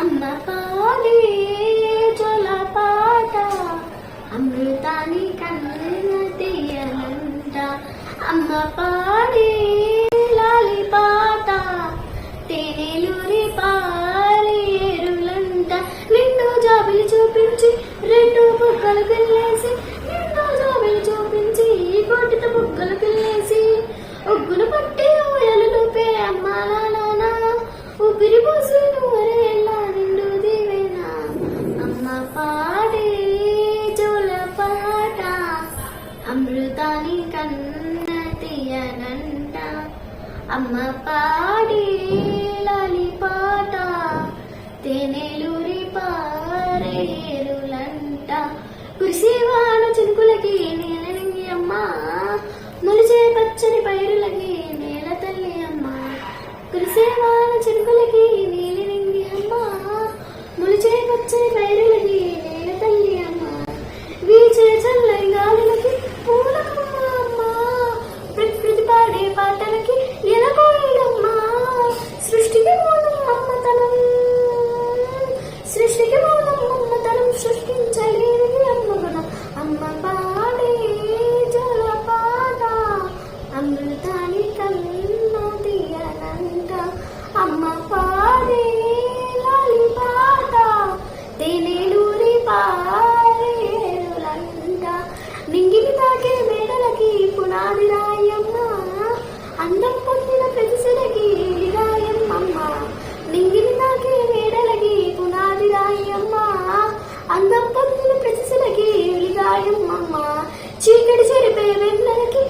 అమ్మ పాడే చోల పాట అమృతాని కన్న తీయనంట. అమ్మ పాడే లాలి పాట తేనెలూరి పారేరులంట. నిన్ను జాబిలి చూపించి రెండు బుగ్గలు పిల్లేసి, నిన్ను జాబిలి చూపించి కోటిత బుగ్గలు పిల్లేసి, ఒగ్గులు పట్టి ఊయలు లోపే అమ్మ నాన్న ఊపిరి పోసి నూరేళ్ళ నిండు దీవెనా. అమ్మ పాడే జోల పాట అమృతాని కన్న తీయనంట. అమ్మ పాడే లాలి పాట తేనెలూరి పారేరులంట. కురిసేవాన చినుకులకి నేల నింగి అమ్మ, మొలిచే పచ్చని పైరులకి నేల తల్లి అమ్మ. కురిసేవాన చినుకులకి నీలి నింగి అమ్మ, మొలిచే పచ్చని పైరులకి నేల తల్లి అమ్మ. వీచే చల్లని గాలులకి పూలకమ్మ అమ్మ, ప్రకృతి పాడే పాటలకి ఎలకోయిడమ్మ. సృష్టికి మూలం అమ్మతనం, సృష్టికి మూలం అమ్మతనం, సృష్టించలేనిది అమ్మ గుణం. అమ్మ పాడే జోల పాట అమృతాని కన్న తీయనంట. అమ్మ పాడే లాలి పాట తేనెలూరి పారేరులంట. నింగిని తాకే మేడలకి పునాది రాయమ్మ, అందం పొందిన ప్రతిశలకి రాయమ్మ. నింగిని తాకే మేడలకి పునాది రాయమ్మ, అందం పొందిన ప్రతిశలకి రాయమ్మ. చీకటి చెరిపే వెన్నెలకి